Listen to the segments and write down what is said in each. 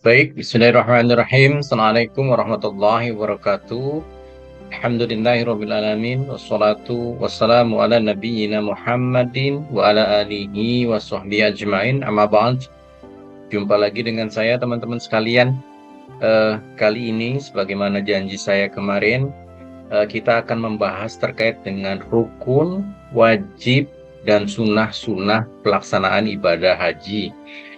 Baik, bismillahirrahmanirrahim. Assalamualaikum warahmatullahi wabarakatuh. Alhamdulillahirrabbilalamin. Wassalatu wassalamu ala nabiyyina Muhammadin wa ala alihi wa sahbihi ajma'in. Amma ba'd. Jumpa lagi dengan saya teman-teman sekalian. Kali ini sebagaimana janji saya kemarin, kita akan membahas terkait dengan rukun, wajib, dan sunnah-sunnah pelaksanaan ibadah haji.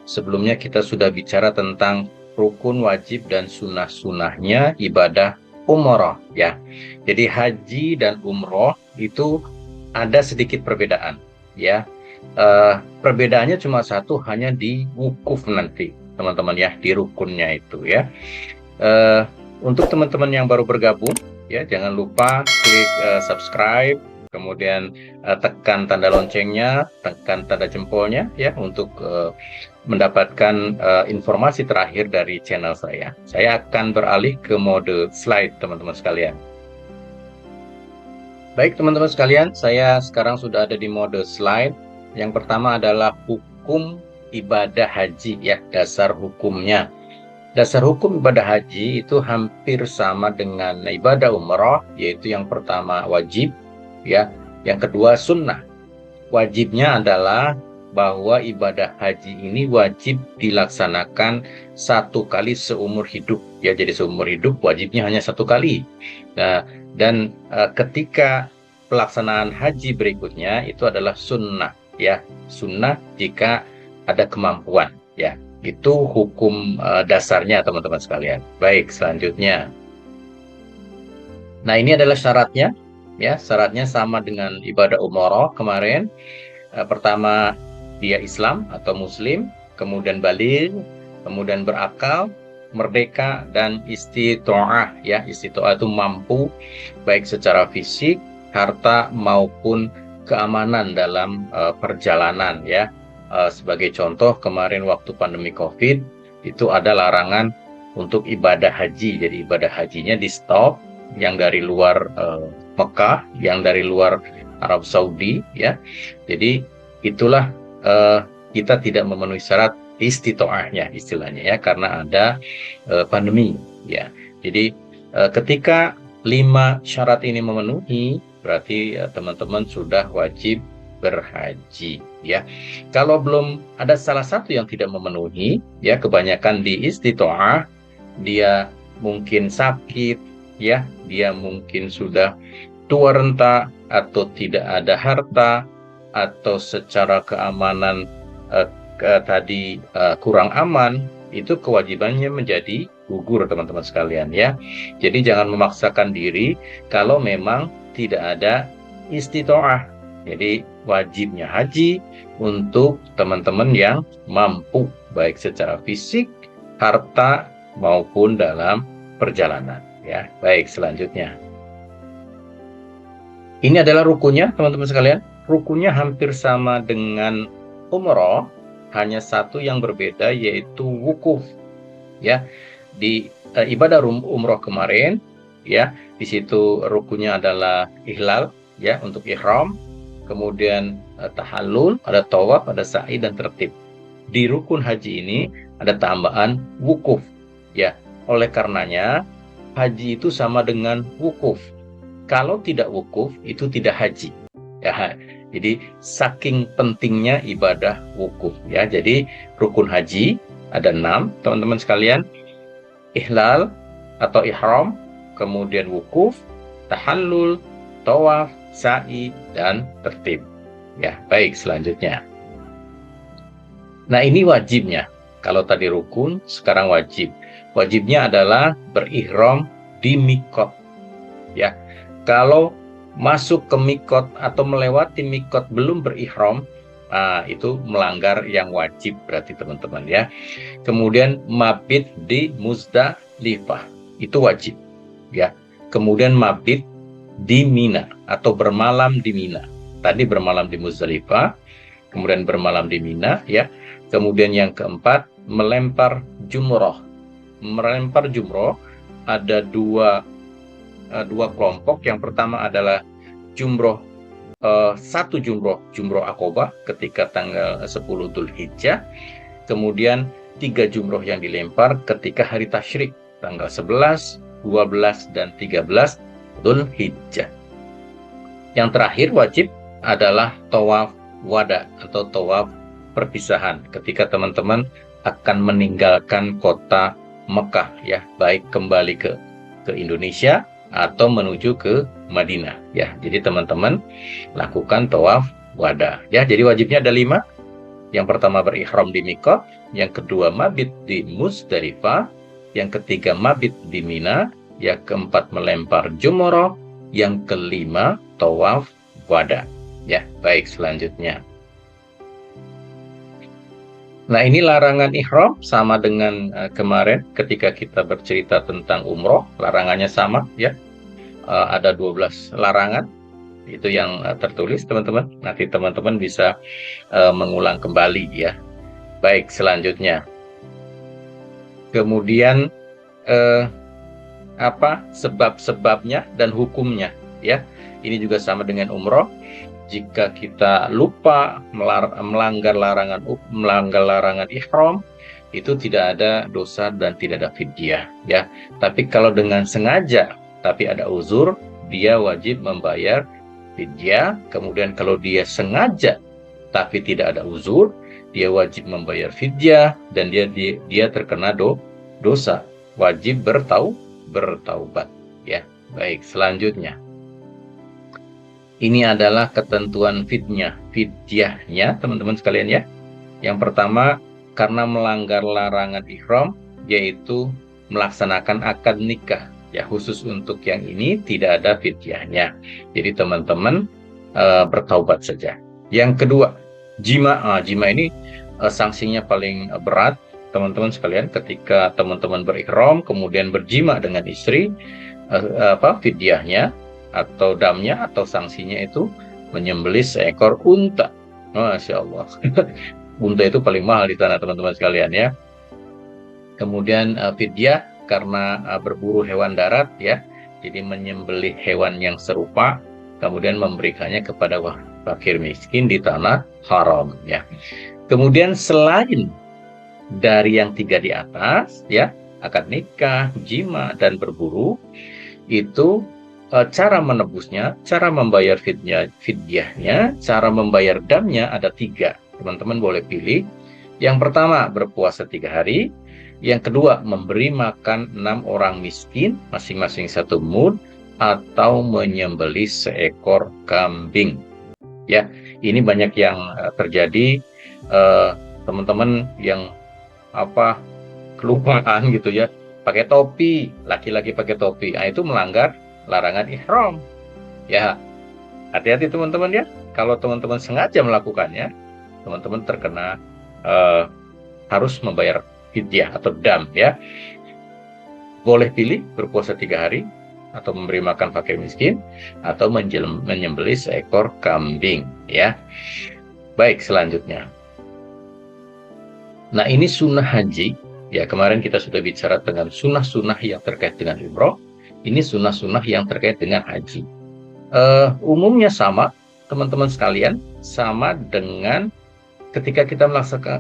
Sebelumnya kita sudah bicara tentang rukun, wajib, dan sunnah-sunnahnya ibadah umroh ya. Jadi haji dan umroh itu ada sedikit perbedaan ya. Perbedaannya cuma satu, hanya di wukuf nanti teman-teman ya, di rukunnya itu ya. Untuk teman-teman yang baru bergabung ya, jangan lupa klik subscribe, kemudian tekan tanda loncengnya, tekan tanda jempolnya ya untuk mendapatkan informasi terakhir dari channel saya. Saya akan beralih ke mode slide teman-teman sekalian. Baik teman-teman sekalian, saya sekarang sudah ada di mode slide. Yang pertama adalah hukum ibadah haji ya, dasar hukumnya. Dasar hukum ibadah haji itu hampir sama dengan ibadah umroh, yaitu yang pertama wajib ya, yang kedua sunnah. Wajibnya adalah bahwa ibadah haji ini wajib dilaksanakan satu kali seumur hidup ya, jadi seumur hidup wajibnya hanya satu kali. Nah, dan ketika pelaksanaan haji berikutnya itu adalah sunnah ya, sunnah jika ada kemampuan ya. Itu hukum dasarnya teman-teman sekalian. Baik, selanjutnya. Nah, ini adalah syaratnya ya, syaratnya sama dengan ibadah umroh kemarin. Pertama, dia Islam atau Muslim, kemudian baligh, kemudian berakal, merdeka, dan istitoah ya. Istitoah itu mampu baik secara fisik, harta maupun keamanan dalam perjalanan ya. Sebagai contoh, kemarin waktu pandemi COVID itu ada larangan untuk ibadah haji. Jadi ibadah hajinya di stop, yang dari luar Mekah, yang dari luar Arab Saudi ya. Jadi itulah kita tidak memenuhi syarat istitoahnya istilahnya ya, karena ada pandemi ya. Jadi ketika 5 syarat ini memenuhi, berarti teman-teman sudah wajib berhaji ya. Kalau belum ada salah satu yang tidak memenuhi ya, kebanyakan di istitoah, dia mungkin sakit ya, dia mungkin sudah tua renta, atau tidak ada harta, atau secara keamanan tadi kurang aman, itu kewajibannya menjadi gugur teman-teman sekalian ya. Jadi jangan memaksakan diri kalau memang tidak ada istitoah. Jadi wajibnya haji untuk teman-teman yang mampu baik secara fisik, harta maupun dalam perjalanan ya. Baik, selanjutnya. Ini adalah rukunnya teman-teman sekalian. Rukunnya hampir sama dengan umroh, hanya satu yang berbeda, yaitu wukuf ya. Di ibadah umroh kemarin ya, di situ rukunnya adalah ihlal ya, untuk ihram, kemudian tahallul, ada tawaf, ada sa'i, dan tertib. Di rukun haji ini ada tambahan wukuf ya. Oleh karenanya haji itu sama dengan wukuf. Kalau tidak wukuf itu tidak haji ya. Jadi saking pentingnya ibadah wukuf ya. Jadi rukun haji ada 6 teman-teman sekalian. Ihlal atau ihram, kemudian wukuf, tahallul, tawaf, sa'i, dan tertib ya. Baik, selanjutnya. Nah, ini wajibnya. Kalau tadi rukun, sekarang wajib. Wajibnya adalah berihram di mikot ya. Kalau masuk ke mikot atau melewati mikot belum berihram, itu melanggar yang wajib berarti teman-teman ya. Kemudian mabit di Muzdalifah, itu wajib ya. Kemudian mabit di Mina atau bermalam di Mina. Tadi bermalam di Muzdalifah, kemudian bermalam di Mina ya. Kemudian yang keempat, melempar jumroh. Melempar jumroh ada dua kelompok. Yang pertama adalah jumroh, satu jumroh Aqobah ketika tanggal 10 Dzulhijjah. Kemudian 3 jumroh yang dilempar ketika hari tasyrik, tanggal 11, 12, dan 13 Dzulhijjah. Yang terakhir wajib adalah tawaf wada atau tawaf perpisahan ketika teman-teman akan meninggalkan kota Mekah, ya, baik kembali ke Indonesia atau menuju ke Madinah, ya. Jadi teman-teman lakukan tawaf wada, ya. Jadi wajibnya ada 5. Yang pertama berihram di Miqat, yang kedua mabit di Muzdalifah, yang ketiga mabit di Mina, yang keempat melempar jumroh, yang kelima tawaf wada, ya. Baik, selanjutnya. Nah, ini larangan ihram sama dengan kemarin ketika kita bercerita tentang umroh, larangannya sama, ya. Ada 12 larangan, itu yang tertulis, teman-teman. Nanti teman-teman bisa mengulang kembali, ya. Baik, selanjutnya. Kemudian apa sebab-sebabnya dan hukumnya, ya. Ini juga sama dengan umroh. Jika kita lupa melanggar larangan ihram, itu tidak ada dosa dan tidak ada fidyah, ya. Tapi kalau dengan sengaja tapi ada uzur, dia wajib membayar fidyah. Kemudian kalau dia sengaja tapi tidak ada uzur, dia wajib membayar fidyah dan dia terkena dosa, wajib bertaubat, ya. Baik, selanjutnya. Ini adalah ketentuan fidyahnya, teman-teman sekalian, ya. Yang pertama, karena melanggar larangan ihram, yaitu melaksanakan akad nikah, ya. Khusus untuk yang ini tidak ada fidyahnya. Jadi teman-teman bertaubat saja. Yang kedua, jima. Jima ini sanksinya paling berat, teman-teman sekalian. Ketika teman-teman berihram kemudian berjima dengan istri, fidyahnya atau damnya atau sanksinya itu menyembelih seekor unta. Masya Allah. Unta itu paling mahal di tanah, teman-teman sekalian, ya. Kemudian fidyah karena berburu hewan darat, ya. Jadi menyembelih hewan yang serupa kemudian memberikannya kepada fakir miskin di tanah haram, ya. Kemudian selain dari yang 3 di atas, ya, akad nikah, jima, dan berburu, itu cara menebusnya, cara membayar fidyahnya, cara membayar damnya ada 3. Teman-teman boleh pilih. Yang pertama, berpuasa 3 hari. Yang kedua, memberi makan 6 orang miskin, masing-masing 1 mud, atau menyembelih seekor kambing. Ya, ini banyak yang terjadi, teman-teman yang kelupaan gitu, ya, pakai topi, laki-laki pakai topi, itu melanggar larangan ihram, ya. Hati-hati teman-teman, ya. Kalau teman-teman sengaja melakukannya, teman-teman terkena harus membayar fidyah atau dam, ya. Boleh pilih berpuasa 3 hari, atau memberi makan fakir miskin, atau menyembelih seekor kambing, ya. Baik, selanjutnya. Nah, ini sunnah haji, ya. Kemarin kita sudah bicara dengan sunnah-sunnah yang terkait dengan umroh. Ini sunnah-sunnah yang terkait dengan haji. Umumnya sama, teman-teman sekalian, sama dengan ketika kita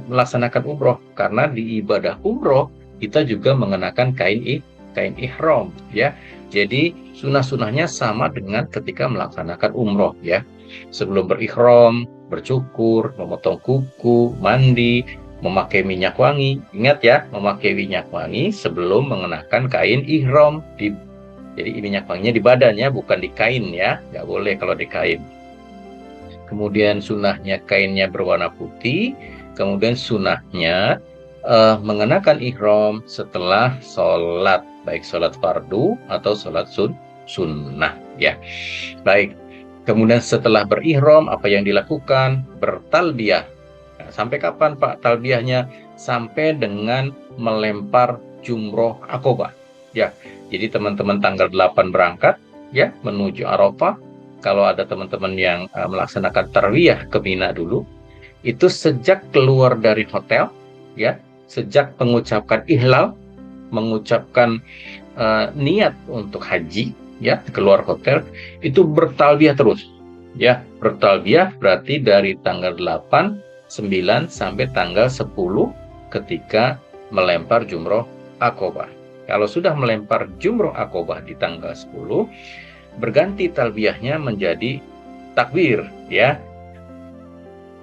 melaksanakan umroh. Karena di ibadah umroh, kita juga mengenakan kain ihram, ya. Jadi sunnah-sunnahnya sama dengan ketika melaksanakan umroh, ya. Sebelum berihram, bercukur, memotong kuku, mandi, memakai minyak wangi. Ingat, ya, memakai minyak wangi sebelum mengenakan kain ihram. Jadi minyak wanginya di badannya, bukan di kain, ya. Nggak boleh kalau di kain. Kemudian sunnahnya kainnya berwarna putih. Kemudian sunnahnya mengenakan ihram setelah sholat, baik sholat fardu atau sholat sunnah, ya. Baik. Kemudian setelah berihram, apa yang dilakukan? Bertalbiyah. Nah, sampai kapan, Pak, talbiyahnya? Sampai dengan melempar jumroh Aqobah, ya. Jadi teman-teman tanggal 8 berangkat, ya, menuju Arafah. Kalau ada teman-teman yang melaksanakan tarwiyah ke Mina dulu, itu sejak keluar dari hotel, ya, sejak mengucapkan ihlal, mengucapkan niat untuk haji, ya, keluar hotel, itu bertalbiyah terus, ya. Bertalbiyah berarti dari tanggal 8, 9 sampai tanggal 10 ketika melempar jumroh Aqobah. Kalau sudah melempar jumroh Aqobah di tanggal 10, berganti talbiyahnya menjadi takbir, ya.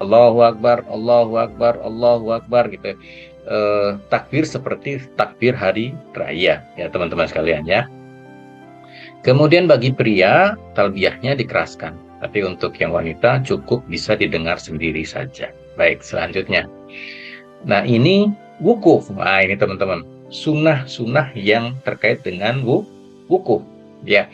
Allahu Akbar, Allahu Akbar, Allahu Akbar gitu. Takbir seperti takbir hari raya, ya teman-teman sekalian ya. Kemudian bagi pria, talbiyahnya dikeraskan. Tapi untuk yang wanita cukup bisa didengar sendiri saja. Baik, selanjutnya. Nah, ini wukuf. Nah, ini teman-teman. Sunnah-sunnah yang terkait dengan wukuf. Ya.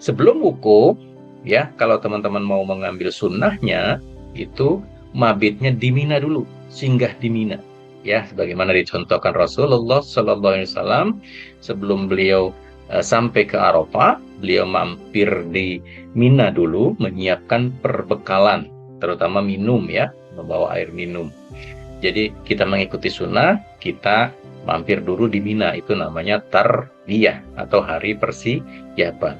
Sebelum wukuf, ya, kalau teman-teman mau mengambil sunnahnya, itu mabitnya di Mina dulu. Singgah di Mina. Ya, sebagaimana dicontohkan Rasulullah SAW sebelum beliau sampai ke Arafah, beliau mampir di Mina dulu, menyiapkan perbekalan, terutama minum ya, membawa air minum. Jadi kita mengikuti sunnah, kita mampir dulu di Mina, itu namanya tarbiyah atau hari persiapan.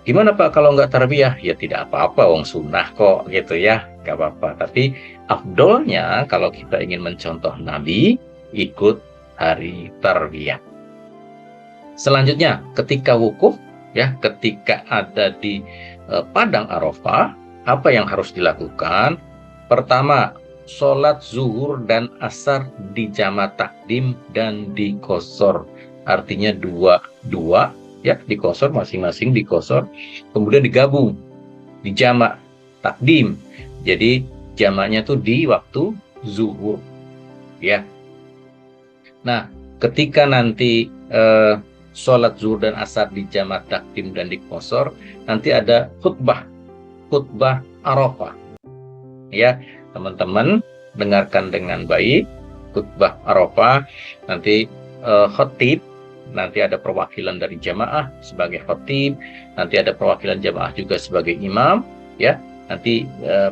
Gimana Pak kalau nggak tarbiyah? Ya tidak apa-apa, wong sunnah kok gitu ya, nggak apa-apa. Tapi afdolnya kalau kita ingin mencontoh Nabi, ikut hari tarbiyah. Selanjutnya, ketika wukuf, ya, ketika ada di padang Arafah, apa yang harus dilakukan? Pertama, sholat zuhur dan asar di jama takdim dan di qashar. Artinya dua, ya, di qashar masing-masing di qashar, kemudian digabung di jama takdim. Jadi jamaknya tuh di waktu zuhur, ya. Nah, ketika nanti sholat zuhur dan asar di jama takdim dan di qashar, nanti ada khutbah Arafah. Ya, teman-teman dengarkan dengan baik khutbah Arafah. Nanti khatib, nanti ada perwakilan dari jamaah sebagai khatib, nanti ada perwakilan jamaah juga sebagai imam, ya. Nanti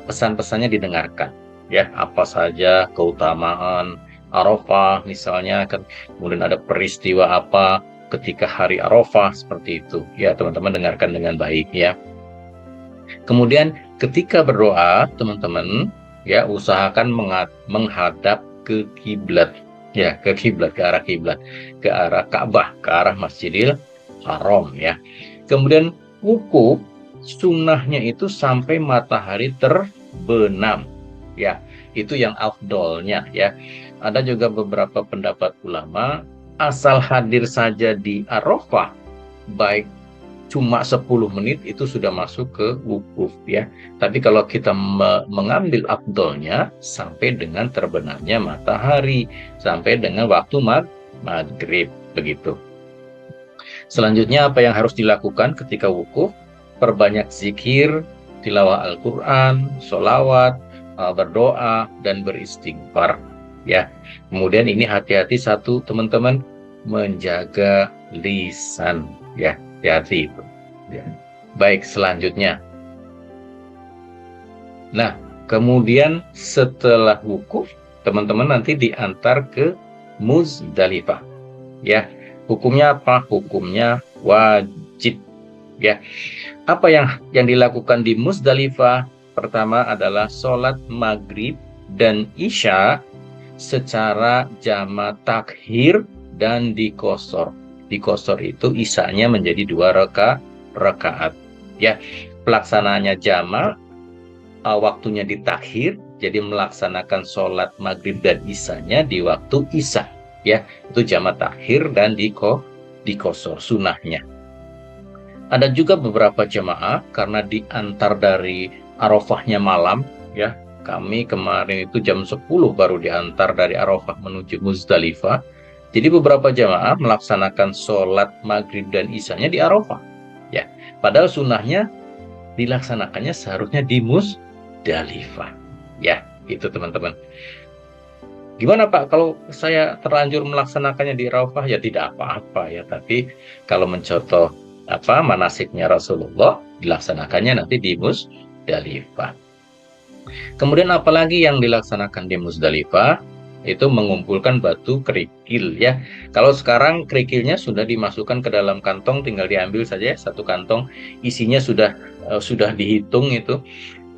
pesan-pesannya didengarkan, ya, apa saja keutamaan Arafah misalnya, kemudian ada peristiwa apa ketika hari Arafah seperti itu, ya teman-teman dengarkan dengan baik ya. Kemudian ketika berdoa teman-teman ya usahakan menghadap ke kiblat, ya, ke kiblat, ke arah kiblat, ke arah Ka'bah, ke arah Masjidil Haram ya. Kemudian wukuf sunnahnya itu sampai matahari terbenam, ya, itu yang afdolnya ya. Ada juga beberapa pendapat ulama, asal hadir saja di Arafah, baik cuma 10 menit itu sudah masuk ke wukuf ya. Tapi kalau kita mengambil afdolnya sampai dengan terbenamnya matahari, sampai dengan waktu maghrib begitu. Selanjutnya apa yang harus dilakukan ketika wukuf? Perbanyak zikir, tilawah Al-Quran, sholawat, berdoa, dan beristighfar ya. Kemudian ini hati-hati satu teman-teman, menjaga lisan ya, hati-hati itu ya. Baik, selanjutnya, nah kemudian setelah wukuf teman-teman nanti diantar ke Muzdalifah ya. Hukumnya apa? Hukumnya wajib ya. Apa yang dilakukan di Muzdalifah? Pertama adalah sholat maghrib dan isya secara jama takhir dan di qashar. Di qashar itu isanya menjadi 2 rakaat. Ya, pelaksanaannya jama, waktunya di takhir, jadi melaksanakan sholat maghrib dan isanya di waktu isya. Ya, itu jama takhir dan di qashar sunnahnya. Ada juga beberapa jamaah karena diantar dari Arafahnya malam, ya. Kami kemarin itu jam 10 baru diantar dari Arafah menuju Muzdalifah. Jadi beberapa jamaah melaksanakan sholat maghrib dan isyanya di Arafah. Ya, padahal sunnahnya dilaksanakannya seharusnya di Muzdalifah. Ya, itu teman-teman. Gimana Pak kalau saya terlanjur melaksanakannya di Arafah? Ya tidak apa-apa ya. Tapi kalau mencontoh manasiknya Rasulullah, dilaksanakannya nanti di Muzdalifah. Kemudian apalagi yang dilaksanakan di Muzdalifah? Itu mengumpulkan batu kerikil ya. Kalau sekarang kerikilnya sudah dimasukkan ke dalam kantong, tinggal diambil saja satu kantong, isinya sudah dihitung itu.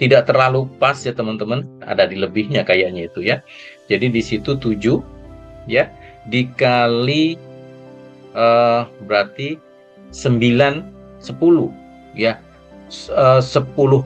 Tidak terlalu pas ya teman-teman, ada di lebihnya kayaknya itu ya. Jadi di situ 7 ya. dikali berarti 9, 10 ya. 10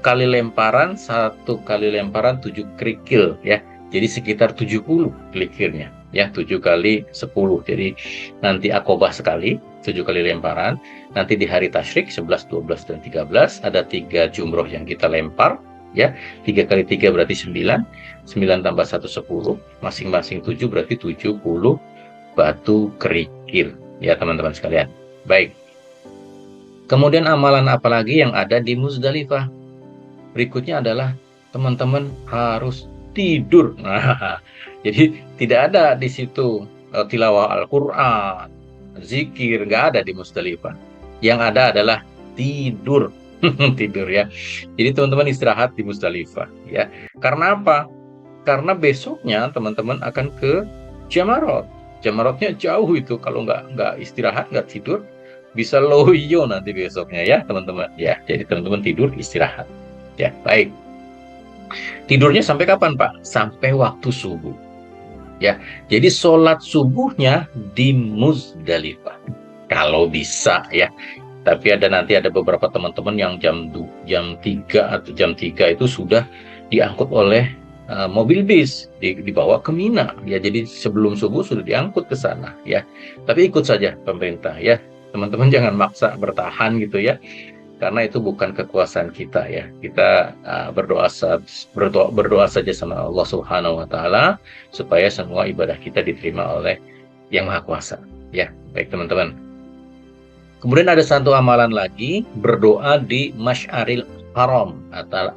kali lemparan, 1 kali lemparan 7 kerikil ya. Jadi sekitar 70 kerikilnya ya, 7 kali 10. Jadi nanti akobah sekali, 7 kali lemparan. Nanti di hari tasyrik 11, 12 dan 13 ada 3 jumroh yang kita lempar ya. 3 kali 3 berarti 9. 9 tambah 1 10, masing-masing 7 berarti 70 batu kerikil ya teman-teman sekalian. Baik. Kemudian amalan apa lagi yang ada di Muzdalifah? Berikutnya adalah teman-teman harus tidur. Nah, jadi tidak ada di situ tilawah Al-Quran, zikir, nggak ada di Muzdalifah. Yang ada adalah tidur. Tidur ya. Jadi teman-teman istirahat di Muzdalifah ya. Karena apa? Karena besoknya teman-teman akan ke Jamarot. Jamarotnya jauh itu, kalau nggak istirahat, nggak tidur, bisa loyo nanti besoknya ya teman-teman ya. Jadi teman-teman tidur istirahat ya. Baik, tidurnya sampai kapan Pak? Sampai waktu subuh ya. Jadi sholat subuhnya di Muzdalifah kalau bisa ya. Tapi nanti ada beberapa teman-teman yang jam 3 atau jam 3 itu sudah diangkut oleh mobil bis, dibawa ke Mina ya. Jadi sebelum subuh sudah diangkut ke sana ya. Tapi ikut saja pemerintah ya. Teman-teman jangan maksa bertahan gitu ya, karena itu bukan kekuasaan kita ya. Kita berdoa saja sama Allah Subhanahu Wa Taala supaya semua ibadah kita diterima oleh Yang Maha Kuasa ya. Baik teman-teman. Kemudian ada satu amalan lagi, berdoa di Masy'aril Haram,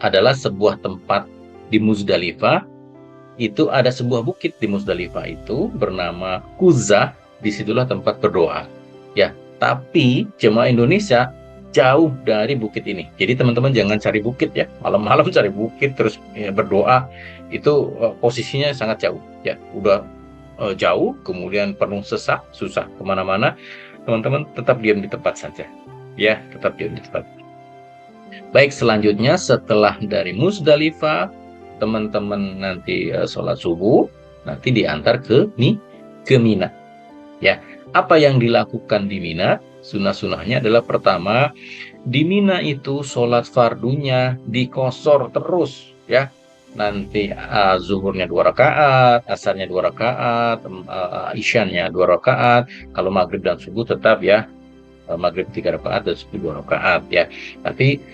adalah sebuah tempat di Muzdalifah. Itu ada sebuah bukit di Muzdalifah itu bernama Kuzah. Disitulah tempat berdoa ya. Tapi jemaah Indonesia jauh dari bukit ini. Jadi teman-teman jangan cari bukit ya. Malam-malam cari bukit terus ya, berdoa. Itu posisinya sangat jauh ya. Udah jauh, kemudian penuh sesak, susah kemana-mana. Teman-teman tetap diam di tempat saja ya. Tetap diam di tempat. Baik, selanjutnya setelah dari Muzdalifah, teman-teman nanti sholat subuh, nanti diantar ke Mina ya. Apa yang dilakukan di Mina? Sunnah-sunnahnya adalah pertama, di Mina itu sholat fardunya dikosor terus ya. Nanti zuhurnya 2 rakaat, asarnya 2 rakaat, isyannya 2 rakaat. Kalau maghrib dan subuh tetap ya, maghrib 3 rakaat dan subuh 2 rakaat ya. Tapi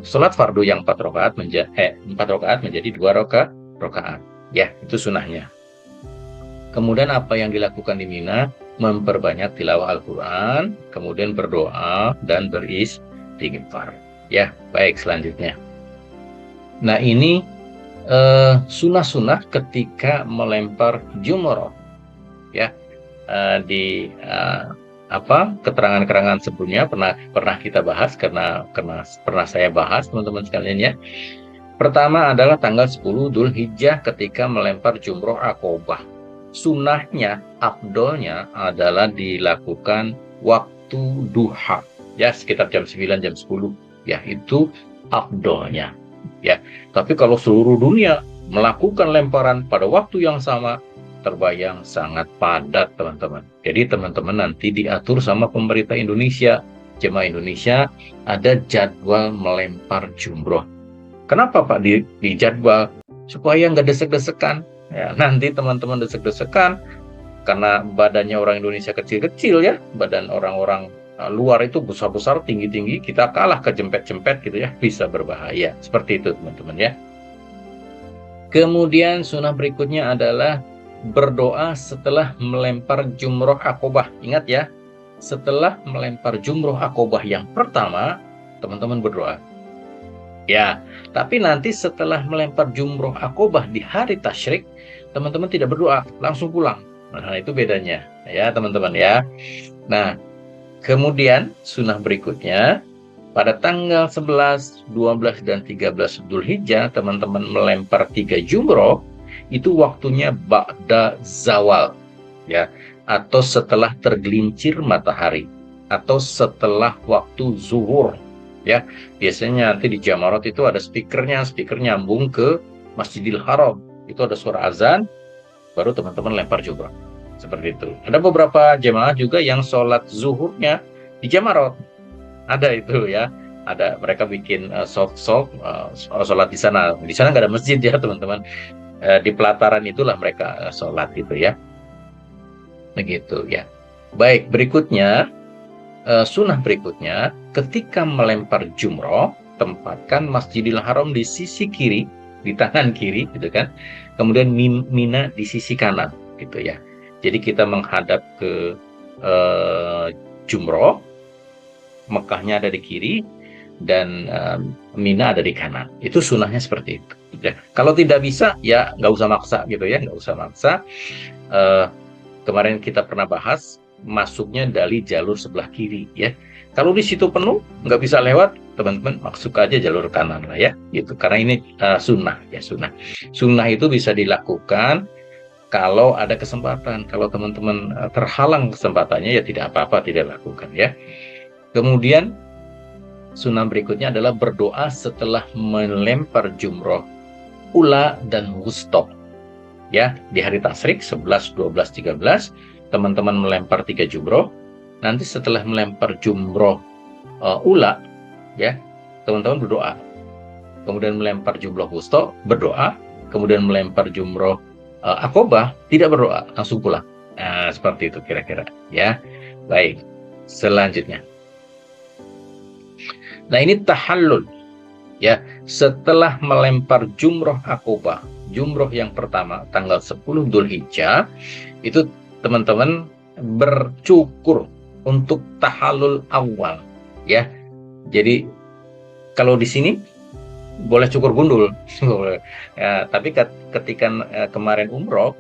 sholat fardu yang 4 rakaat menjadi 2 rakaat ya. Itu sunnahnya. Kemudian apa yang dilakukan di Mina? Memperbanyak tilawah Al-Quran, kemudian berdoa dan beristighfar ya. Baik, selanjutnya. Nah, ini sunnah-sunnah ketika melempar jumroh ya. Di keterangan-keterangan sebelumnya pernah kita bahas, karena pernah saya bahas teman-teman sekalian ya. Pertama adalah tanggal 10 Dzulhijjah ketika melempar jumroh akobah. Sunnahnya, afdolnya adalah dilakukan waktu duha ya, sekitar jam 9, jam 10 ya. Itu afdolnya ya. Tapi kalau seluruh dunia melakukan lemparan pada waktu yang sama, terbayang sangat padat teman-teman. Jadi teman-teman nanti diatur sama pemerintah Indonesia, jemaah Indonesia ada jadwal melempar jumroh. Kenapa Pak di jadwal? Supaya nggak desek-desekan ya. Nanti teman-teman desek-desekan karena badannya orang Indonesia kecil-kecil ya, badan orang-orang luar itu besar-besar, tinggi-tinggi, kita kalah kejempet-jempet gitu ya, bisa berbahaya. Seperti itu teman-teman ya. Kemudian sunnah berikutnya adalah berdoa setelah melempar jumroh akobah. Ingat ya, setelah melempar jumroh akobah yang pertama, teman-teman berdoa ya. Tapi nanti setelah melempar jumroh akobah di hari tasyrik, teman-teman tidak berdoa, langsung pulang. Nah, itu bedanya ya teman-teman ya. Nah, kemudian sunnah berikutnya, pada tanggal 11, 12, dan 13 Dzulhijjah, teman-teman melempar 3 jumroh, itu waktunya ba'da zawal ya, atau setelah tergelincir matahari, atau setelah waktu zuhur ya. Biasanya nanti di Jamarot itu ada speaker nyambung ke Masjidil Haram, itu ada suara azan, baru teman-teman lempar jumroh seperti itu. Ada beberapa jemaah juga yang sholat zuhurnya di Jamarot, ada itu ya. Ada mereka bikin soft sholat di sana. Di sana nggak ada masjid ya teman-teman. Di pelataran itulah mereka sholat gitu ya. Begitu ya. Baik, berikutnya sunnah berikutnya, ketika melempar jumroh, tempatkan Masjidil Haram di sisi kiri, di tangan kiri gitu kan. Kemudian Mina di sisi kanan gitu ya. Jadi kita menghadap ke jumroh, Mekahnya ada di kiri, dan Mina ada di kanan. Itu sunnahnya seperti itu. Ya. Kalau tidak bisa, ya nggak usah maksa gitu ya, nggak usah maksa. Kemarin kita pernah bahas masuknya dari jalur sebelah kiri ya. Kalau di situ penuh nggak bisa lewat, teman-teman masuk aja jalur kanan lah ya. Gitu. Karena ini sunnah ya, sunnah. Sunnah itu bisa dilakukan kalau ada kesempatan. Kalau teman-teman terhalang kesempatannya ya tidak apa-apa, tidak lakukan ya. Kemudian sunnah berikutnya adalah berdoa setelah melempar jumroh ula dan wusta. Ya, di hari tasyrik 11, 12, 13 teman-teman melempar 3 jumroh. Nanti setelah melempar jumroh ula ya, teman-teman berdoa. Kemudian melempar jumroh wusta, berdoa. Kemudian melempar jumroh akobah, tidak berdoa, langsung pulang. Nah, seperti itu kira-kira ya. Baik, selanjutnya. Nah, ini tahallul ya, setelah melempar jumroh akobah, jumroh yang pertama tanggal 10 Dzulhijjah, itu teman-teman bercukur untuk tahallul awal ya. Jadi kalau di sini boleh cukur gundul ya, tapi ketika kemarin umroh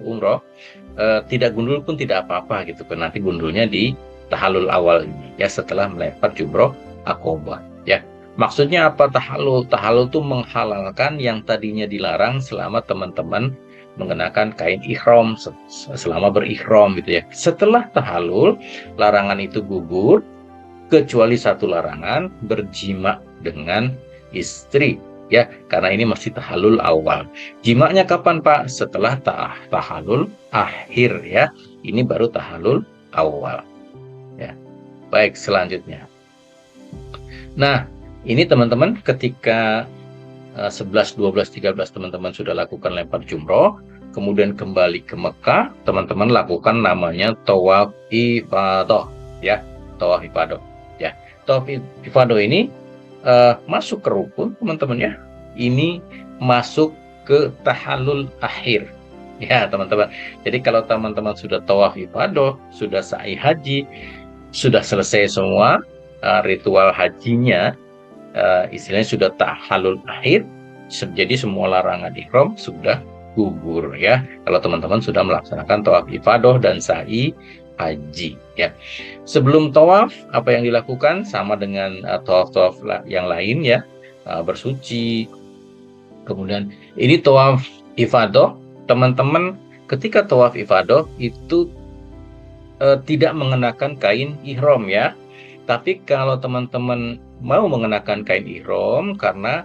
tidak gundul pun tidak apa-apa gitu kan. Nanti gundulnya di tahallul awal ini ya, setelah melempar jumroh akobah ya. Maksudnya apa tahallul? Tahallul itu menghalalkan yang tadinya dilarang selama teman-teman mengenakan kain ihram, selama berihram gitu ya. Setelah tahallul, larangan itu gugur, kecuali satu larangan, berjima dengan istri ya, karena ini masih tahallul awal. Jimaknya kapan Pak? Setelah tahallul akhir ya. Ini baru tahallul awal ya. Baik, selanjutnya. Nah, ini teman-teman ketika 11, 12, 13 teman-teman sudah lakukan lempar jumroh, kemudian kembali ke Mekah, teman-teman lakukan namanya tawaf ifadah ya, tawaf ifadah ya. Tawaf ifadah ini masuk ke rukun teman-teman ya. Ini masuk ke tahallul akhir ya teman-teman. Jadi kalau teman-teman sudah tawaf ifadah, sudah sa'i haji, sudah selesai semua ritual hajinya, istilahnya sudah tahallul akhir, jadi semua larangan ihram sudah gugur ya. Kalau teman-teman sudah melaksanakan tawaf ifadah dan sa'i haji ya. Sebelum tawaf apa yang dilakukan sama dengan tawaf-tawaf yang lain ya, bersuci. Kemudian ini tawaf ifadah, teman-teman ketika tawaf ifadah itu tidak mengenakan kain ihram ya. Tapi kalau teman-teman mau mengenakan kain ihram, karena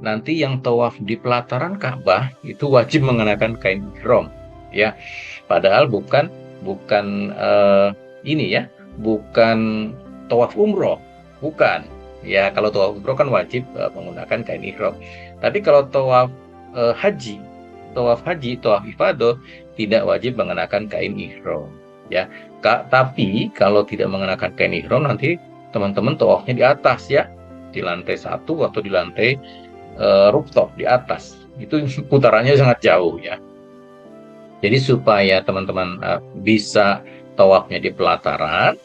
nanti yang tawaf di pelataran Ka'bah itu wajib mengenakan kain ihram ya. Padahal bukan ini ya, bukan tawaf umroh, bukan ya. Kalau tawaf umroh kan wajib menggunakan kain ihram. Tapi kalau tawaf haji, tawaf ifadah tidak wajib mengenakan kain ihram ya. Tapi kalau tidak mengenakan kain ihram, nanti teman-teman tawafnya di atas ya, di lantai 1 atau di lantai rooftop di atas. Itu putarannya sangat jauh ya. Jadi supaya teman-teman bisa tawafnya di pelataran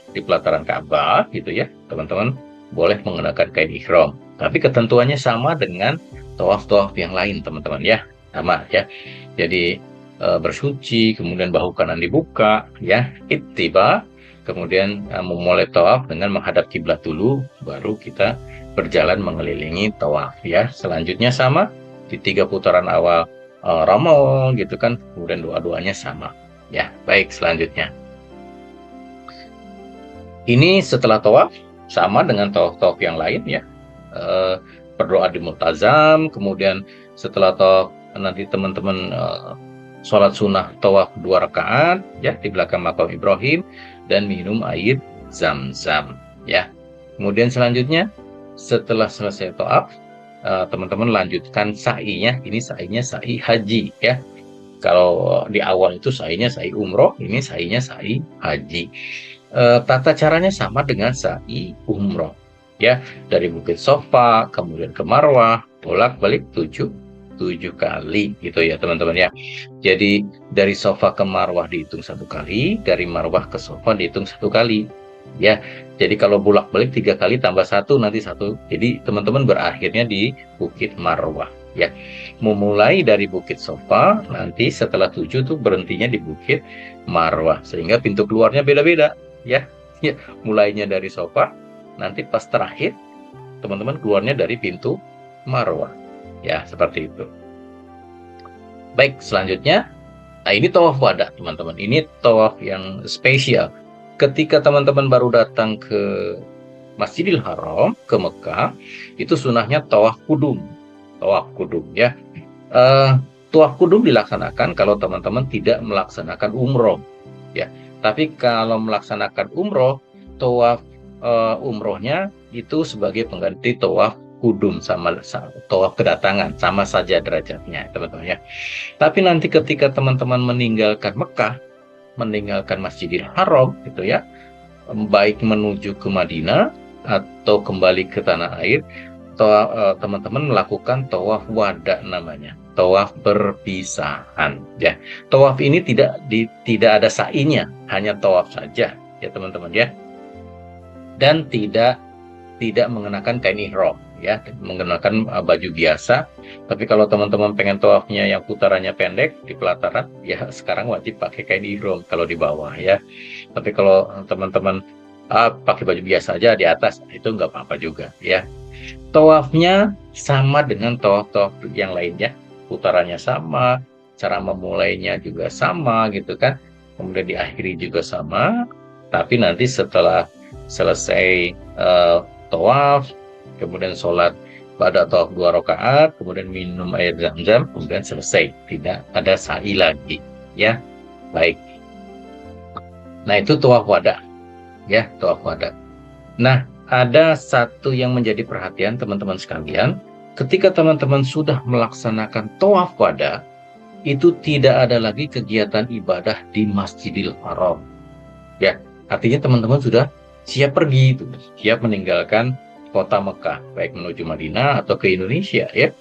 Ka'bah gitu ya, teman-teman boleh menggunakan kain ihram. Tapi ketentuannya sama dengan tawaf-tawaf yang lain teman-teman ya, sama ya. Jadi bersuci, kemudian bahu kanan dibuka ya, ittiba, kemudian memulai tawaf dengan menghadap kiblat dulu, baru kita berjalan mengelilingi tawaf ya. Selanjutnya sama di 3 putaran awal ramah gitu kan, kemudian doa-doanya sama ya. Baik, selanjutnya ini setelah tawaf sama dengan tawaf-tawaf yang lain ya, berdoa di multazam. Kemudian setelah tawaf nanti teman-teman sholat sunnah tawaf 2 rakaat ya di belakang makam Ibrahim, dan minum air zam-zam ya. Kemudian selanjutnya setelah selesai tawaf, teman-teman lanjutkan sa'inya. Ini sa'inya sa'i haji ya. Kalau di awal itu sa'inya sa'i umroh, ini sa'inya sa'i haji. Tata caranya sama dengan sa'i umroh ya, dari Bukit Sofa kemudian ke Marwah, bolak-balik 7 kali gitu ya teman-teman ya. Jadi dari Sofa ke Marwah dihitung 1 kali, dari Marwah ke Sofa dihitung 1 kali ya. Jadi kalau bolak-balik 3 kali tambah 1 nanti 1. Jadi teman-teman berakhirnya di Bukit Marwah ya. Memulai dari Bukit Sofa, nanti setelah 7 tuh berhentinya di Bukit Marwah, sehingga pintu keluarnya beda-beda ya. Ya, mulainya dari Sofa, nanti pas terakhir teman-teman keluarnya dari pintu Marwah ya, seperti itu. Baik, selanjutnya, nah ini tawaf wada teman-teman. Ini tawaf yang spesial. Ketika teman-teman baru datang ke Masjidil Haram, ke Mekah, itu sunahnya tawaf kudum. Tawaf kudum ya. Tawaf kudum dilaksanakan kalau teman-teman tidak melaksanakan umroh ya. Tapi kalau melaksanakan umroh, tawaf umrohnya itu sebagai pengganti tawaf kudum, sama tawaf kedatangan, sama saja derajatnya teman-teman ya. Tapi nanti ketika teman-teman meninggalkan Mekah, meninggalkan Masjidil Haram gitu ya, baik menuju ke Madinah atau kembali ke tanah air, teman-teman melakukan tawaf wada namanya, tawaf perpisahan ya. Tawaf ini tidak ada sa'inya, hanya tawaf saja ya teman-teman ya. Dan tidak mengenakan kain ihram ya, mengenakan baju biasa. Tapi kalau teman-teman pengen tawafnya yang putarannya pendek di pelataran ya, sekarang wajib pakai kain ihram kalau di bawah ya. Tapi kalau teman-teman pakai baju biasa aja di atas, itu nggak apa-apa juga ya. Tawafnya sama dengan tawaf-tawaf yang lainnya, putarannya sama, cara memulainya juga sama gitu kan, kemudian diakhiri juga sama. Tapi nanti setelah selesai tawaf, kemudian sholat pada tawaf 2 rakaat, kemudian minum air zam-zam, kemudian selesai, tidak ada sa'i lagi ya. Baik, nah itu tawaf wada ya, tawaf wada. Nah, ada satu yang menjadi perhatian teman-teman sekalian, ketika teman-teman sudah melaksanakan tawaf wada, itu tidak ada lagi kegiatan ibadah di Masjidil Haram ya. Artinya teman-teman sudah siap pergi, siap meninggalkan kota Mekah, baik menuju Madinah atau ke Indonesia ya.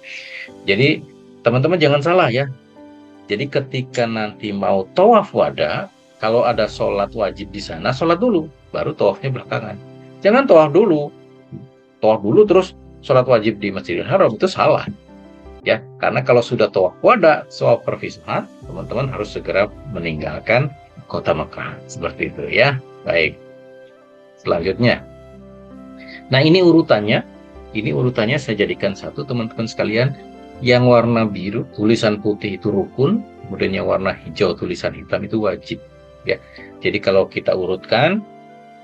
Jadi teman-teman jangan salah ya. Jadi ketika nanti mau tawaf wada, kalau ada sholat wajib di sana, sholat dulu, baru tawafnya belakangan. Jangan tawaf dulu terus sholat wajib di Masjidil Haram, itu salah ya. Karena kalau sudah tawaf wada, tawaf perpisahan, teman-teman harus segera meninggalkan kota Mekah, seperti itu ya. Baik, selanjutnya, nah ini urutannya saya jadikan satu teman-teman sekalian. Yang warna biru tulisan putih itu rukun, kemudian yang warna hijau tulisan hitam itu wajib ya. Jadi kalau kita urutkan,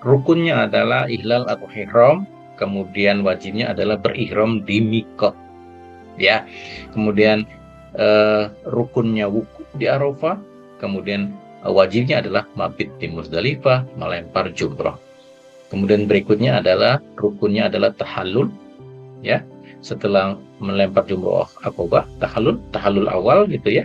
rukunnya adalah ihlal atau ihram, kemudian wajibnya adalah berihram di mikot ya. Kemudian rukunnya wukuf di Arafah, kemudian wajibnya adalah mabit di Muzdalifah, melempar jumrah. Kemudian berikutnya adalah rukunnya adalah tahallul ya. Setelah melempar jumrah Aqabah, tahallul awal gitu ya.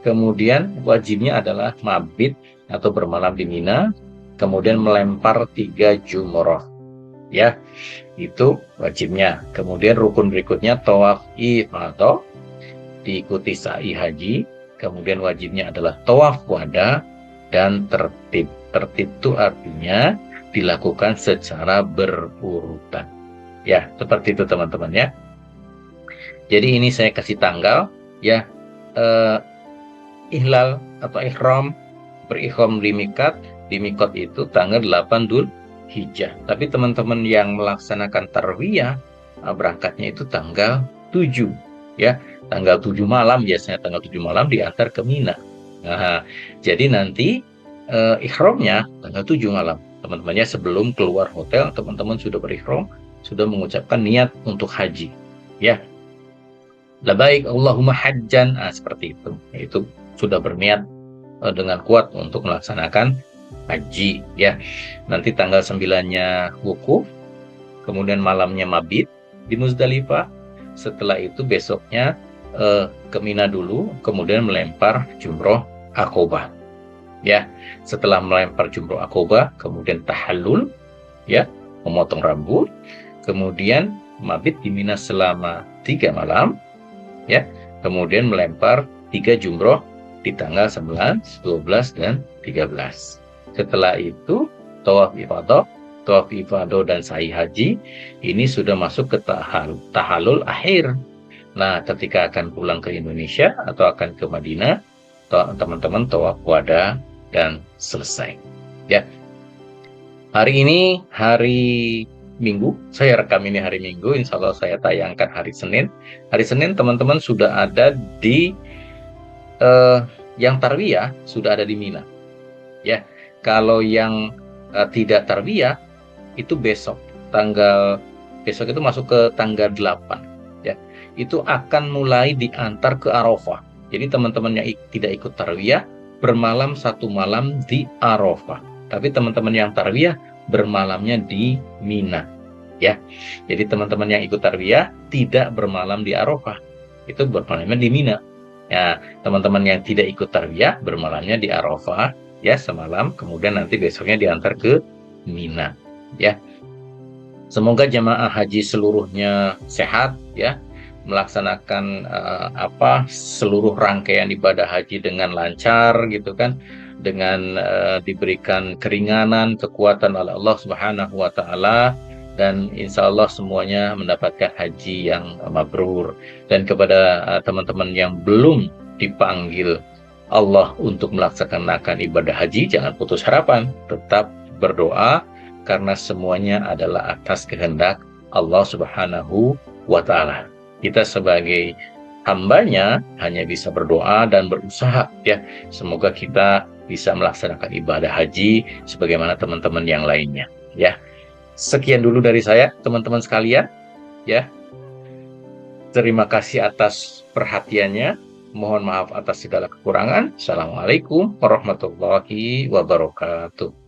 Kemudian wajibnya adalah mabit atau bermalam di Mina, kemudian melempar 3 jumrah ya. Itu wajibnya. Kemudian rukun berikutnya tawaf ifadah, diikuti sa'i haji. Kemudian wajibnya adalah tawaf wada dan tertib. Tertib itu artinya dilakukan secara berurutan ya, seperti itu teman-teman ya. Jadi ini saya kasih tanggal ya, ihlal atau ihram, berihram di mikot itu tanggal 8 Dzul Hijjah. Tapi teman-teman yang melaksanakan tarwiyah, berangkatnya itu tanggal 7 ya. Tanggal 7 malam, biasanya tanggal 7 malam diantar ke Mina. Nah, jadi nanti ihramnya tanggal 7 malam. Teman-temannya sebelum keluar hotel, teman-teman sudah berihram, sudah mengucapkan niat untuk haji ya. Labaik Allahumma hajjan, seperti itu. Itu sudah berniat dengan kuat untuk melaksanakan haji ya. Nanti tanggal 9-nya wukuf, kemudian malamnya mabit di Muzdalifah. Setelah itu besoknya ke Mina dulu, kemudian melempar jumroh Aqobah. Ya, setelah melempar jumroh Aqobah, kemudian tahallul, ya, memotong rambut, kemudian mabit di Mina selama 3 malam, ya, kemudian melempar 3 jumroh di tanggal 11, 12, dan 13. Setelah itu tawaf ifadah dan sa'i haji ini sudah masuk ke tahallul akhir. Nah, ketika akan pulang ke Indonesia atau akan ke Madinah, teman-teman tawaf wada dan selesai. Ya. Hari ini hari Minggu, saya rekam ini hari Minggu, insya Allah saya tayangkan hari Senin. Hari Senin teman-teman sudah ada di yang tarwiyah sudah ada di Mina. Ya, kalau yang tidak tarwiyah itu besok itu masuk ke tanggal 8. Ya, itu akan mulai diantar ke Arafah. Jadi teman-teman yang tidak ikut tarwiyah bermalam 1 malam di Arafah. Tapi teman-teman yang tarwiyah bermalamnya di Mina. Ya, jadi teman-teman yang ikut tarwiyah tidak bermalam di Arafah, itu bermalamnya di Mina. Ya, teman-teman yang tidak ikut tarwiyah bermalamnya di Arafah ya semalam, kemudian nanti besoknya diantar ke Mina. Ya, semoga jamaah haji seluruhnya sehat ya, melaksanakan seluruh rangkaian ibadah haji dengan lancar gitu kan, dengan diberikan keringanan, kekuatan oleh Allah Subhanahu wa taala, dan insya Allah semuanya mendapatkan haji yang mabrur. Dan kepada teman-teman yang belum dipanggil Allah untuk melaksanakan ibadah haji, jangan putus harapan, tetap berdoa karena semuanya adalah atas kehendak Allah Subhanahu wa taala. Kita sebagai hambanya hanya bisa berdoa dan berusaha ya. Semoga kita bisa melaksanakan ibadah haji sebagaimana teman-teman yang lainnya ya. Sekian dulu dari saya teman-teman sekalian ya. Terima kasih atas perhatiannya. Mohon maaf atas segala kekurangan. Assalamualaikum warahmatullahi wabarakatuh.